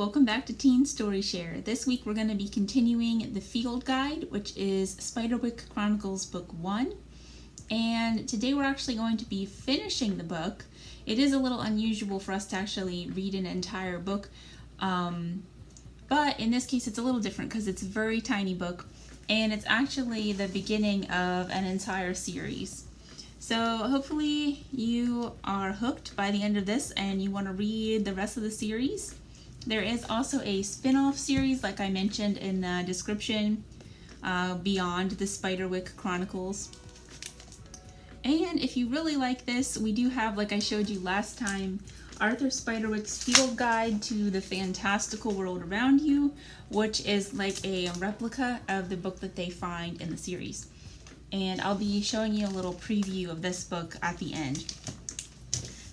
welcome back to Teen Story Share. This week we're going to be continuing the field guide, which is Spiderwick Chronicles Book 1. And today we're actually going to be finishing the book. It is a little unusual for us to actually read an entire book, but in this case it's a little different because it's a very tiny book and it's actually the beginning of an entire series. So hopefully you are hooked by the end of this and you want to read the rest of the series. There is also a spin-off series, like I mentioned in the description, beyond the Spiderwick Chronicles. And if you really like this, we do have, like I showed you last time, Arthur Spiderwick's Field Guide to the Fantastical World Around You, which is like a replica of the book that they find in the series. And I'll be showing you a little preview of this book at the end.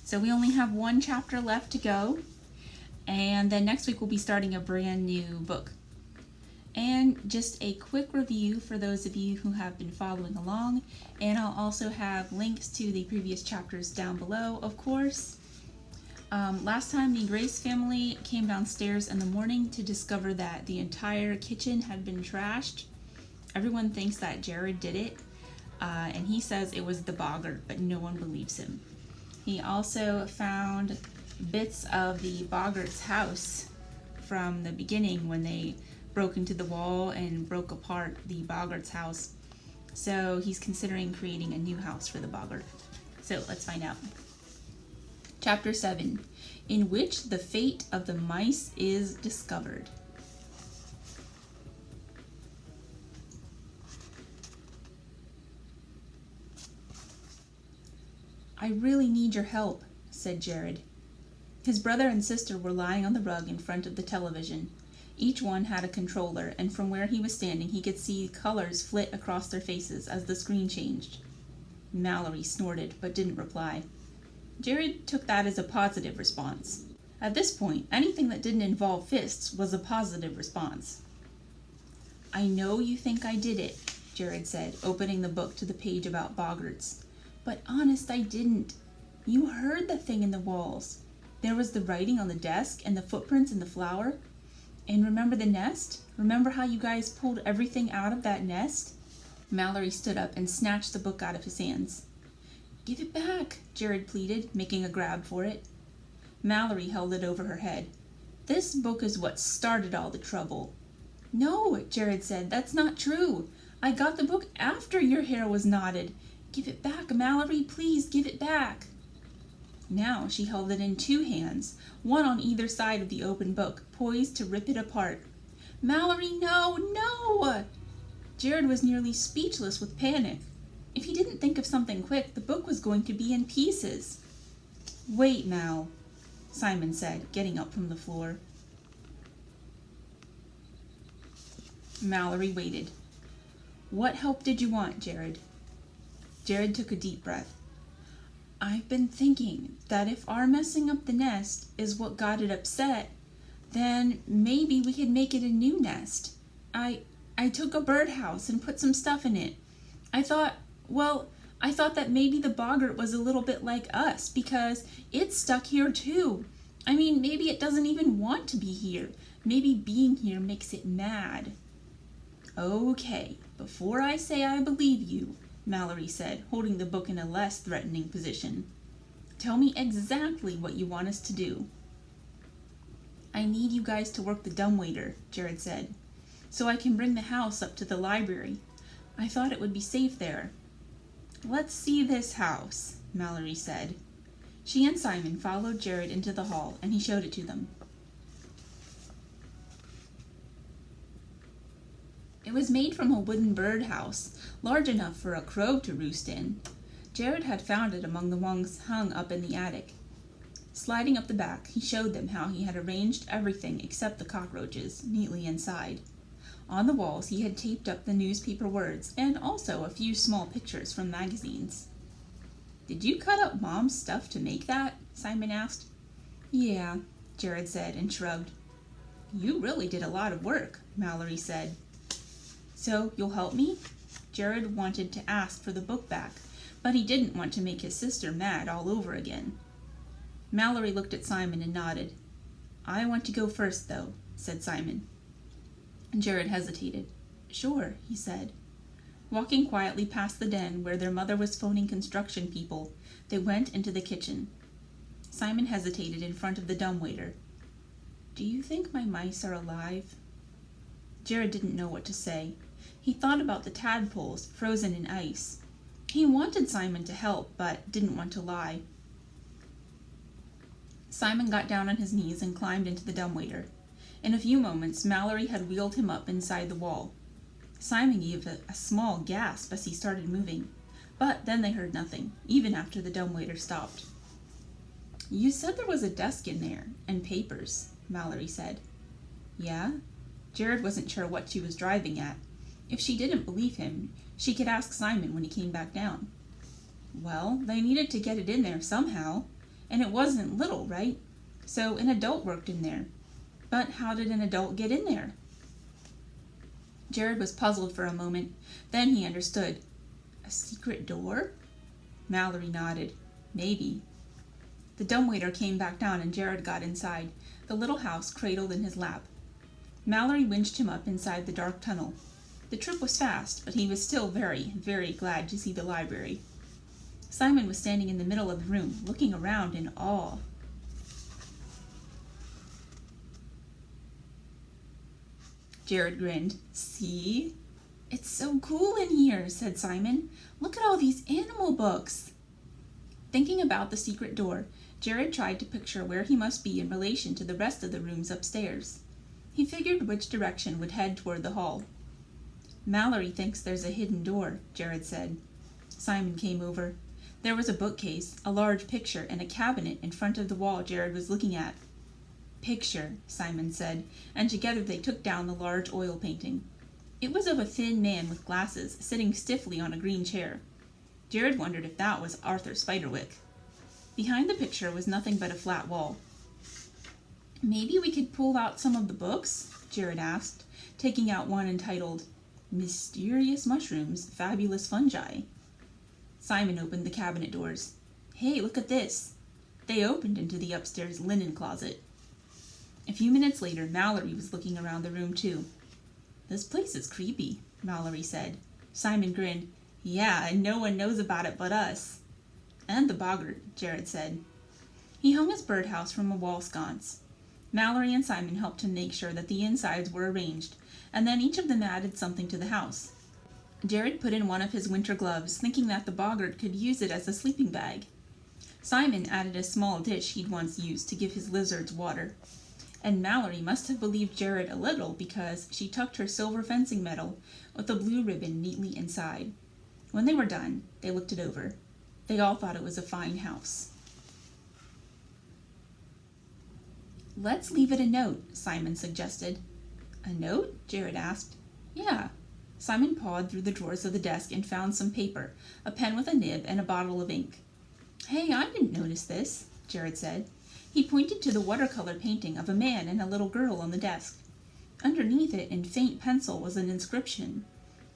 So we only have one chapter left to go. And then next week we'll be starting a brand new book. And just a quick review for those of you who have been following along. And I'll also have links to the previous chapters down below, of course. Last time the Grace family came downstairs in the morning to discover that the entire kitchen had been trashed. Everyone thinks that Jared did it, and he says it was the boggart, but no one believes him. He also found bits of the boggart's house from the beginning when they broke into the wall and broke apart the boggart's house. So he's considering creating a new house for the boggart. So let's find out. Chapter 7, in which the fate of the mice is discovered. I really need your help, said Jared. His brother and sister were lying on the rug in front of the television. Each one had a controller, and from where he was standing he could see colors flit across their faces as the screen changed. Mallory snorted, but didn't reply. Jared took that as a positive response. At this point, anything that didn't involve fists was a positive response. I know you think I did it, Jared said, opening the book to the page about boggarts. But honest, I didn't. You heard the thing in the walls. There was the writing on the desk and the footprints in the flour. And remember the nest? Remember how you guys pulled everything out of that nest? Mallory stood up and snatched the book out of his hands. Give it back, Jared pleaded, making a grab for it. Mallory held it over her head. This book is what started all the trouble. No, Jared said, that's not true. I got the book after your hair was knotted. Give it back, Mallory, please give it back. Now she held it in two hands, one on either side of the open book, poised to rip it apart. Mallory, no, no! Jared was nearly speechless with panic. If he didn't think of something quick, the book was going to be in pieces. Wait, Mal, Simon said, getting up from the floor. Mallory waited. What help did you want, Jared? Jared took a deep breath. I've been thinking that if our messing up the nest is what got it upset, then maybe we could make it a new nest. I took a birdhouse and put some stuff in it. I thought that maybe the boggart was a little bit like us because it's stuck here too. I mean, maybe it doesn't even want to be here. Maybe being here makes it mad. Okay, before I say I believe you, Mallory said, holding the book in a less threatening position. Tell me exactly what you want us to do. I need you guys to work the dumbwaiter, Jared said, so I can bring the house up to the library. I thought it would be safe there. Let's see this house, Mallory said. She and Simon followed Jared into the hall, and he showed it to them. It was made from a wooden birdhouse, large enough for a crow to roost in. Jared had found it among the ones hung up in the attic. Sliding up the back, he showed them how he had arranged everything except the cockroaches neatly inside. On the walls he had taped up the newspaper words and also a few small pictures from magazines. Did you cut up Mom's stuff to make that? Simon asked. Yeah, Jared said and shrugged. You really did a lot of work, Mallory said. So you'll help me? Jared wanted to ask for the book back, but he didn't want to make his sister mad all over again. Mallory looked at Simon and nodded. I want to go first, though, said Simon. Jared hesitated. Sure, he said. Walking quietly past the den where their mother was phoning construction people, they went into the kitchen. Simon hesitated in front of the dumbwaiter. Do you think my mice are alive? Jared didn't know what to say. He thought about the tadpoles frozen in ice. He wanted Simon to help, but didn't want to lie. Simon got down on his knees and climbed into the dumbwaiter. In a few moments, Mallory had wheeled him up inside the wall. Simon gave a small gasp as he started moving, but then they heard nothing, even after the dumbwaiter stopped. You said there was a desk in there, and papers, Mallory said. Yeah? Jared wasn't sure what she was driving at. If she didn't believe him, she could ask Simon when he came back down. Well, they needed to get it in there somehow, and it wasn't little, right? So an adult worked in there. But how did an adult get in there? Jared was puzzled for a moment. Then he understood. A secret door? Mallory nodded. Maybe. The dumbwaiter came back down and Jared got inside, the little house cradled in his lap. Mallory winched him up inside the dark tunnel. The trip was fast, but he was still very, very glad to see the library. Simon was standing in the middle of the room, looking around in awe. Jared grinned. See? It's so cool in here, said Simon. Look at all these animal books. Thinking about the secret door, Jared tried to picture where he must be in relation to the rest of the rooms upstairs. He figured which direction would head toward the hall. Mallory thinks there's a hidden door, Jared said. Simon came over. There was a bookcase, a large picture, and a cabinet in front of the wall Jared was looking at. Picture, Simon said, and together they took down the large oil painting. It was of a thin man with glasses, sitting stiffly on a green chair. Jared wondered if that was Arthur Spiderwick. Behind the picture was nothing but a flat wall. Maybe we could pull out some of the books? Jared asked, taking out one entitled, Mysterious Mushrooms, Fabulous Fungi. Simon opened the cabinet doors. Hey, look at this. They opened into the upstairs linen closet. A few minutes later, Mallory was looking around the room too. This place is creepy, Mallory said. Simon grinned. Yeah, and no one knows about it but us. And the boggart, Jared said. He hung his birdhouse from a wall sconce. Mallory and Simon helped him make sure that the insides were arranged, and then each of them added something to the house. Jared put in one of his winter gloves, thinking that the boggart could use it as a sleeping bag. Simon added a small dish he'd once used to give his lizards water. And Mallory must have believed Jared a little because she tucked her silver fencing medal with a blue ribbon neatly inside. When they were done, they looked it over. They all thought it was a fine house. Let's leave it a note, Simon suggested. A note? Jared asked. Yeah. Simon pawed through the drawers of the desk and found some paper, a pen with a nib, and a bottle of ink. Hey, I didn't notice this, Jared said. He pointed to the watercolor painting of a man and a little girl on the desk. Underneath it, in faint pencil, was an inscription.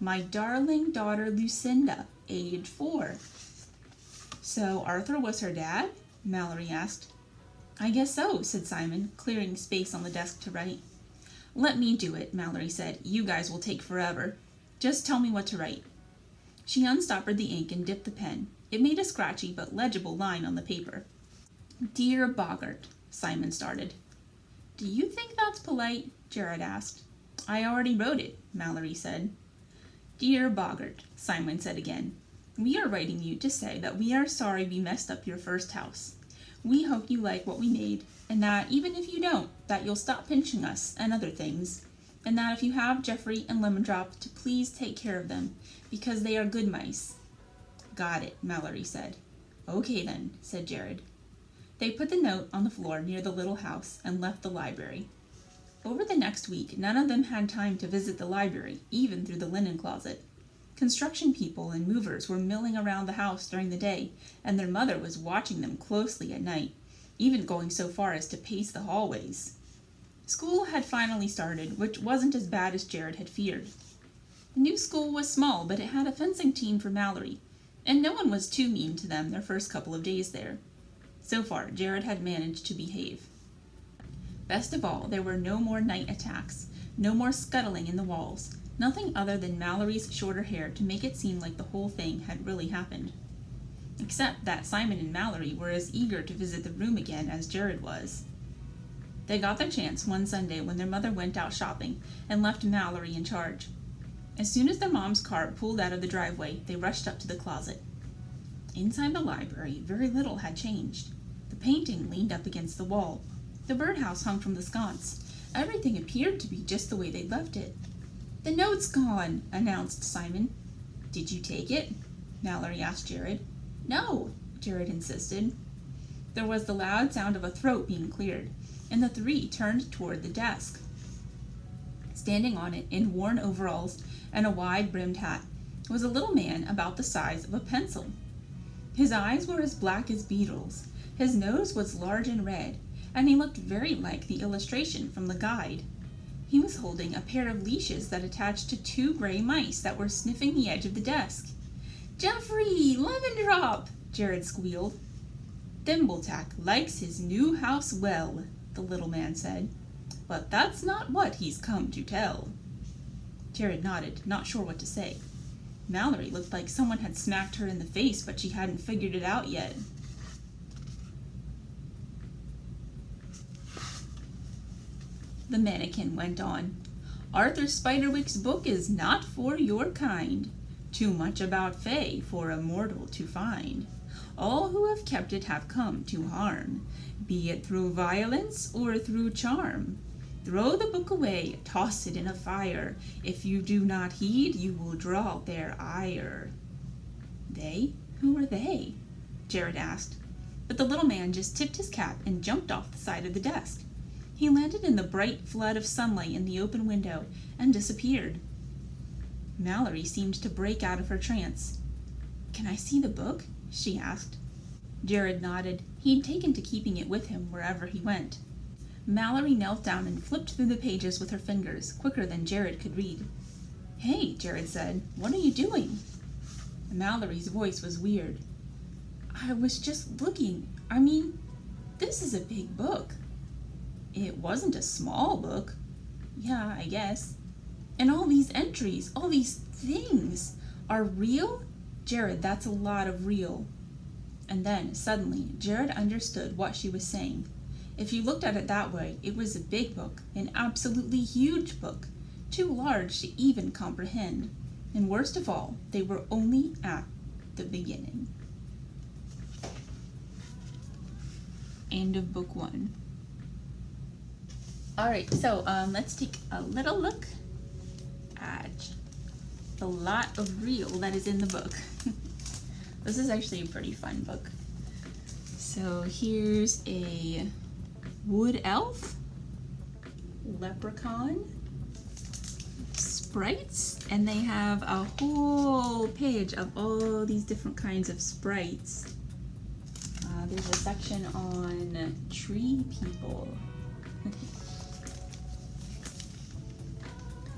My darling daughter Lucinda, age 4. So Arthur was her dad? Mallory asked. I guess so, said Simon, clearing space on the desk to write. Let me do it, Mallory said. You guys will take forever. Just tell me what to write. She unstoppered the ink and dipped the pen. It made a scratchy but legible line on the paper. Dear Boggart, Simon started. Do you think that's polite? Jared asked. I already wrote it, Mallory said. Dear Boggart, Simon said again. We are writing you to say that we are sorry we messed up your first house. We hope you like what we made, and that even if you don't, that you'll stop pinching us and other things, and that if you have Geoffrey and Lemon Drop, to please take care of them, because they are good mice. Got it, Mallory said. Okay then, said Jared. They put the note on the floor near the little house and left the library. Over the next week, none of them had time to visit the library, even through the linen closet. Construction people and movers were milling around the house during the day, and their mother was watching them closely at night, even going so far as to pace the hallways. School had finally started, which wasn't as bad as Jared had feared. The new school was small, but it had a fencing team for Mallory, and no one was too mean to them their first couple of days there. So far, Jared had managed to behave. Best of all, there were no more night attacks, no more scuttling in the walls, nothing other than Mallory's shorter hair to make it seem like the whole thing had really happened. Except that Simon and Mallory were as eager to visit the room again as Jared was. They got their chance one Sunday when their mother went out shopping and left Mallory in charge. As soon as their mom's cart pulled out of the driveway, they rushed up to the closet. Inside the library, very little had changed. The painting leaned up against the wall. The birdhouse hung from the sconce. Everything appeared to be just the way they'd left it. "The note's gone," announced Simon. "Did you take it?" Mallory asked Jared. "No," Jared insisted. There was the loud sound of a throat being cleared, and the three turned toward the desk. Standing on it, in worn overalls and a wide-brimmed hat, was a little man about the size of a pencil. His eyes were as black as beetles, his nose was large and red, and he looked very like the illustration from the guide. He was holding a pair of leashes that attached to two gray mice that were sniffing the edge of the desk. "Geoffrey, lemon drop!" Jared squealed. "Thimbletack likes his new house well," the little man said, "but that's not what he's come to tell." Jared nodded, not sure what to say. Mallory looked like someone had smacked her in the face, but she hadn't figured it out yet. The mannequin went on. "Arthur Spiderwick's book is not for your kind. Too much about Fae for a mortal to find. All who have kept it have come to harm, be it through violence or through charm. Throw the book away, toss it in a fire. If you do not heed, you will draw their ire." "They? Who are they?" Jared asked. But the little man just tipped his cap and jumped off the side of the desk. He landed in the bright flood of sunlight in the open window and disappeared. Mallory seemed to break out of her trance. "Can I see the book?" she asked. Jared nodded. He'd taken to keeping it with him wherever he went. Mallory knelt down and flipped through the pages with her fingers, quicker than Jared could read. "Hey," Jared said, "what are you doing?" Mallory's voice was weird. "I was just looking. This is a big book." "It wasn't a small book." "Yeah, I guess." "And all these entries, all these things, are real?" "Jared, that's a lot of real." And then, suddenly, Jared understood what she was saying. If you looked at it that way, it was a big book, an absolutely huge book, too large to even comprehend. And worst of all, they were only at the beginning. End of book 1. Alright, so let's take a little look at the lot of real that is in the book. This is actually a pretty fun book. So here's a wood elf, leprechaun, sprites, and they have a whole page of all these different kinds of sprites. There's a section on tree people.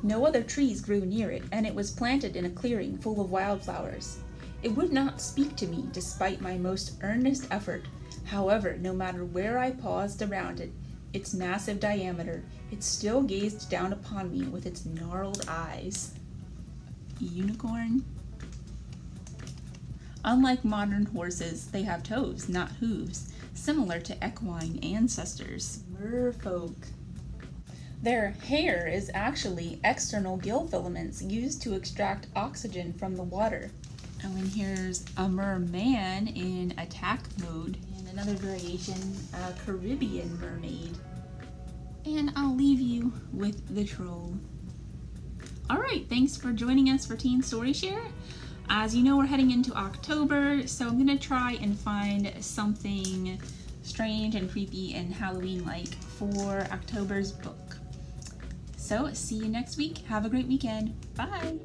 No other trees grew near it, and it was planted in a clearing full of wildflowers. It would not speak to me despite my most earnest effort. However, no matter where I paused around it, its massive diameter, it still gazed down upon me with its gnarled eyes. Unicorn? Unlike modern horses, they have toes, not hooves, similar to equine ancestors. Merfolk. Their hair is actually external gill filaments used to extract oxygen from the water. And then here's a merman in attack mode. And another variation, a Caribbean mermaid. And I'll leave you with the troll. Alright, thanks for joining us for Teen Story Share. As you know, we're heading into October, so I'm going to try and find something strange and creepy and Halloween-like for October's book. So, see you next week. Have a great weekend. Bye!